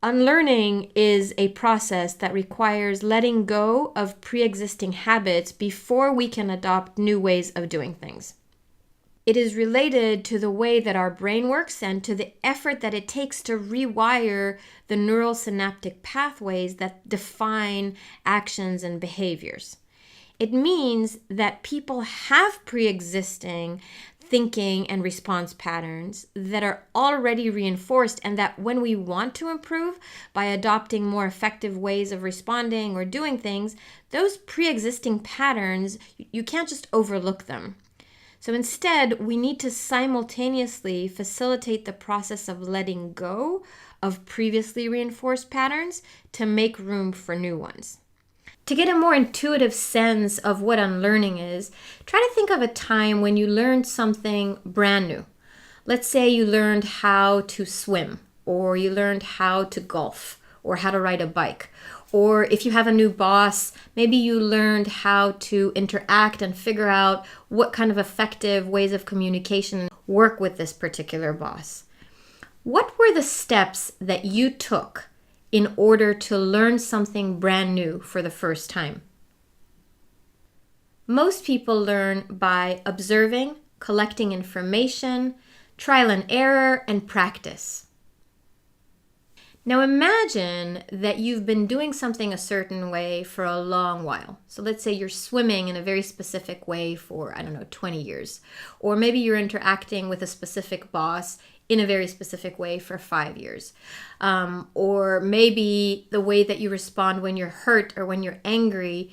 Unlearning is a process that requires letting go of pre-existing habits before we can adopt new ways of doing things. It is related to the way that our brain works and to the effort that it takes to rewire the neural synaptic pathways that define actions and behaviors. It means that people have pre-existing thinking and response patterns that are already reinforced, and that when we want to improve by adopting more effective ways of responding or doing things, those pre-existing patterns, you can't just overlook them. So instead, we need to simultaneously facilitate the process of letting go of previously reinforced patterns to make room for new ones. To get a more intuitive sense of what unlearning is, try to think of a time when you learned something brand new. Let's say you learned how to swim, or you learned how to golf, or how to ride a bike. Or if you have a new boss, maybe you learned how to interact and figure out what kind of effective ways of communication work with this particular boss. What were the steps that you took in order to learn something brand new for the first time? Most people learn by observing, collecting information, trial and error, and practice. Now imagine that you've been doing something a certain way for a long while. So let's say you're swimming in a very specific way for, 20 years. Or maybe you're interacting with a specific boss in a very specific way for 5 years. Or maybe the way that you respond when you're hurt or when you're angry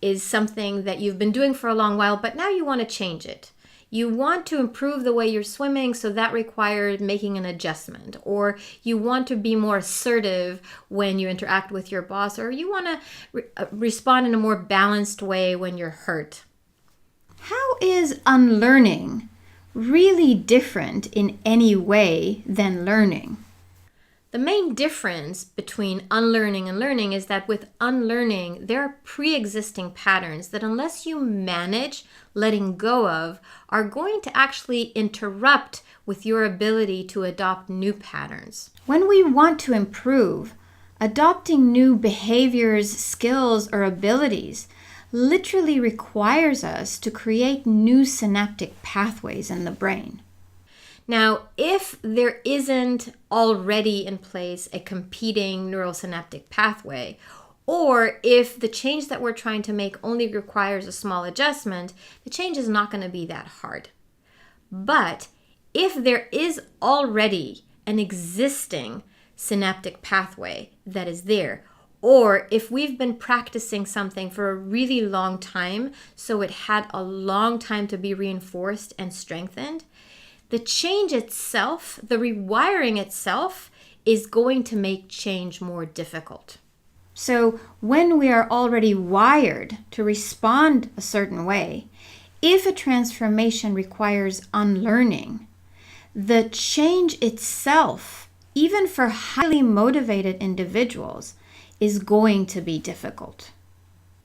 is something that you've been doing for a long while, but now you want to change it. You want to improve the way you're swimming, so that requires making an adjustment. Or you want to be more assertive when you interact with your boss, or you want to respond in a more balanced way when you're hurt. How is unlearning really different in any way than learning? The main difference between unlearning and learning is that with unlearning, there are pre-existing patterns that, unless you manage letting go of, are going to actually interrupt with your ability to adopt new patterns. When we want to improve, adopting new behaviors, skills, or abilities literally requires us to create new synaptic pathways in the brain. Now, if there isn't already in place a competing neurosynaptic pathway, or if the change that we're trying to make only requires a small adjustment, the change is not going to be that hard. But if there is already an existing synaptic pathway that is there, or if we've been practicing something for a really long time, so it had a long time to be reinforced and strengthened, the change itself, the rewiring itself, is going to make change more difficult. So when we are already wired to respond a certain way, if a transformation requires unlearning, the change itself, even for highly motivated individuals, is going to be difficult.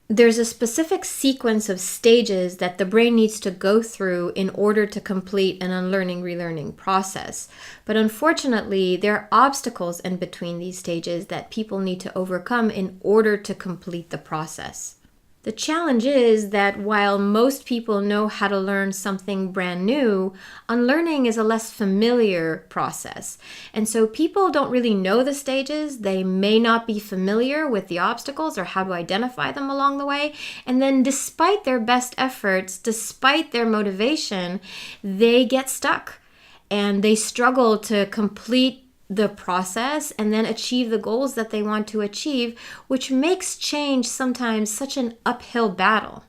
There's a specific sequence of stages that the brain needs to go through in order to complete an unlearning, relearning process. But unfortunately, there are obstacles in between these stages that people need to overcome in order to complete the process. The challenge is that while most people know how to learn something brand new, unlearning is a less familiar process. And so people don't really know the stages. They may not be familiar with the obstacles or how to identify them along the way. And then despite their best efforts, despite their motivation, they get stuck and they struggle to complete the process and then achieve the goals that they want to achieve, which makes change sometimes such an uphill battle.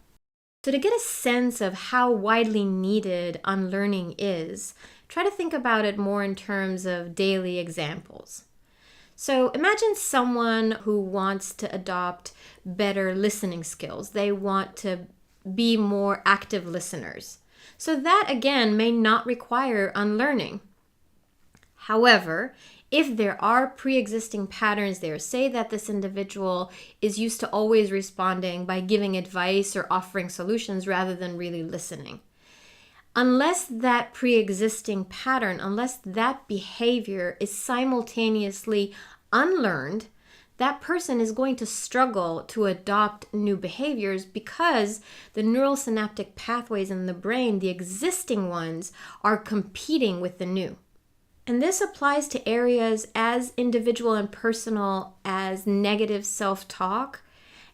So to get a sense of how widely needed unlearning is, try to think about it more in terms of daily examples. So imagine someone who wants to adopt better listening skills. They want to be more active listeners. So that again may not require unlearning. However, if there are pre-existing patterns there, say that this individual is used to always responding by giving advice or offering solutions rather than really listening. Unless that pre-existing pattern, unless that behavior is simultaneously unlearned, that person is going to struggle to adopt new behaviors because the neural synaptic pathways in the brain, the existing ones, are competing with the new. And this applies to areas as individual and personal as negative self-talk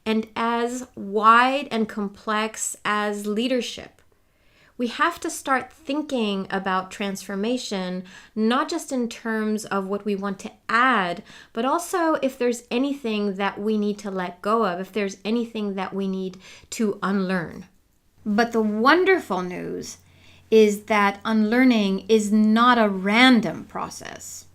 and as wide and complex as leadership. We have to start thinking about transformation, not just in terms of what we want to add, but also if there's anything that we need to let go of, if there's anything that we need to unlearn. But the wonderful news is that unlearning is not a random process.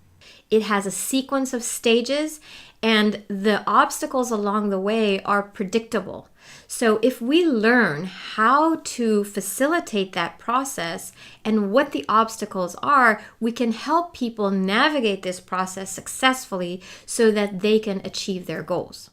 It has a sequence of stages, and the obstacles along the way are predictable. So if we learn how to facilitate that process and what the obstacles are, we can help people navigate this process successfully so that they can achieve their goals.